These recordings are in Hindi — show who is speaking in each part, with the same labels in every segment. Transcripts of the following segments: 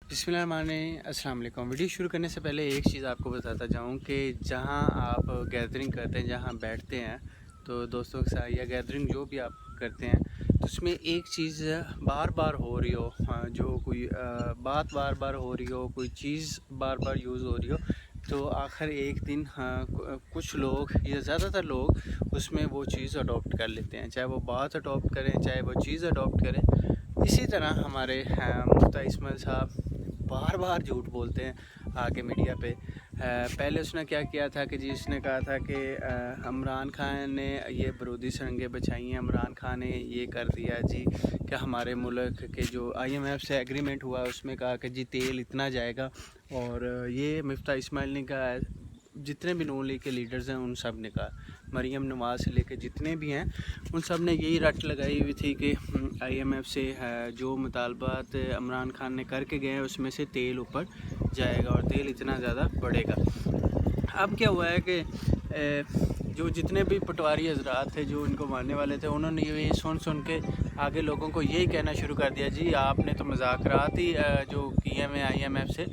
Speaker 1: अस्सलाम वालेकुम। वीडियो शुरू करने से पहले एक चीज़ आपको बताता जाऊं कि जहां आप गैदरिंग करते हैं, जहां बैठते हैं तो दोस्तों के साथ या गैदरिंग जो भी आप करते हैं तो उसमें एक चीज़ बार बार हो रही हो, जो कोई बात बार बार हो रही हो, कोई चीज़ बार बार यूज़ हो रही हो, तो आखिर एक दिन कुछ लोग या ज़्यादातर लोग उसमें वो चीज़ अडॉप्ट कर लेते हैं, चाहे वो बात अडॉप्ट करें, चाहे वो चीज़ अडॉप्ट करें। इसी तरह हमारे मुफ्ती इस्माइल साहब बार बार झूठ बोलते हैं आके मीडिया पे। पहले उसने क्या किया था कि जी उसने कहा था कि इमरान खान ने ये बरूदी सुरंगें बछाई हैं, इमरान खान ने ये कर दिया जी कि हमारे मुल्क के जो IMF से एग्रीमेंट हुआ उसमें कहा कि जी तेल इतना जाएगा। और ये मुफ्ती इस्माइल ने कहा, जितने भी नून लीग के लीडर्स हैं उन सब ने कहा, मरीम नवाज़ से लेकर जितने भी हैं उन सब ने यही रट लगाई हुई थी कि IMF से जो मुतालबात इमरान खान ने करके गए हैं उसमें से तेल ऊपर जाएगा और तेल इतना ज़्यादा बढ़ेगा। अब क्या हुआ है कि जो जितने भी पटवारी हजरात थे जो इनको मानने वाले थे, उन्होंने ये सुन के आगे लोगों को यही कहना शुरू कर दिया, जी आपने तो मुज़ाकरात ही जो किए हैं IMF से,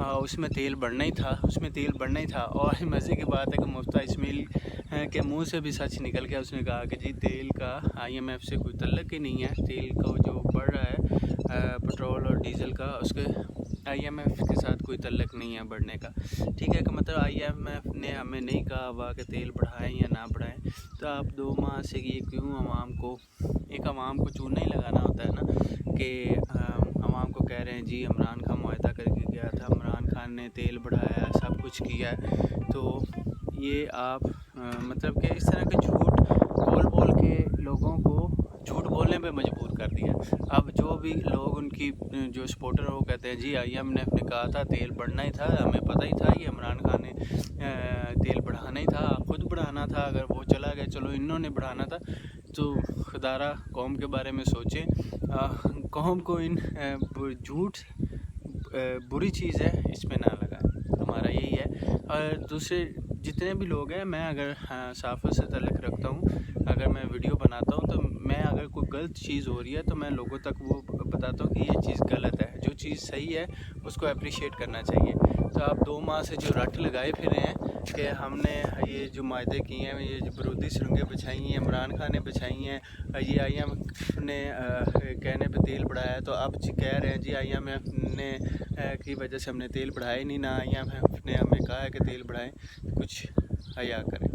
Speaker 1: उसमें तेल बढ़ना ही था, उसमें तेल बढ़ना ही था। और मज़े की बात है कि मुफ्ती इस्माइल के मुंह से भी सच निकल गया। उसने कहा कि जी तेल का IMF से कोई तल्लुक़ ही नहीं है, तेल का जो बढ़ रहा है पेट्रोल और डीज़ल का, उसके IMF के साथ कोई तल्लुक़ नहीं है बढ़ने का। ठीक है कि मतलब IMF ने हमें नहीं कहा हुआ कि तेल बढ़ाएं या ना बढ़ाएं, तो आप 2 माह से ये क्यों आवाम को चूना ही लगाना होता है ना कि आवाम को कह रहे हैं जी इमरान खान मुआहदा करके गया था, इमरान खान ने तेल बढ़ाया, सब कुछ किया है। तो ये आप मतलब कि इस तरह के झूठ बोल के लोगों को झूठ बोलने पे मजबूर कर दिया। अब जो भी लोग उनकी जो सपोर्टर हैं वो कहते हैं जी IMF ने कहा था तेल बढ़ना ही था, हमें पता ही था, ये इमरान खान ने तेल बढ़ाना ही था, खुद बढ़ाना था, अगर वो चला गया चलो इन्होंने बढ़ाना था। तो खुदारा कौम के बारे में सोचें, कौम को इन झूठ बुरी चीज़ है इसमें ना लगाएं, हमारा यही है। और दूसरे जितने भी लोग हैं, मैं अगर सहाफ़त से तल्लुक़ रखता हूँ, अगर मैं वीडियो बनाता हूँ तो मैं अगर कोई गलत चीज़ हो रही है तो मैं लोगों तक वो बताता हूँ कि ये चीज़ गलत है, जो चीज़ सही है उसको अप्रिशिएट करना चाहिए। तो आप 2 माह से जो रट लगाए फिर हैं कि हमने ये जो माहदे किए हैं, ये जो बरूदी सुरंगें बिछाई हैं, इमरान खान ने बिछाई हैं, ये IMF ने कहने पे तेल बढ़ाया, तो अब जी कह रहे हैं जी IMF ने की वजह से हमने तेल बढ़ाया ही नहीं, ना IMF ने हमें कहा है कि तेल बढ़ाएं। कुछ हया करें।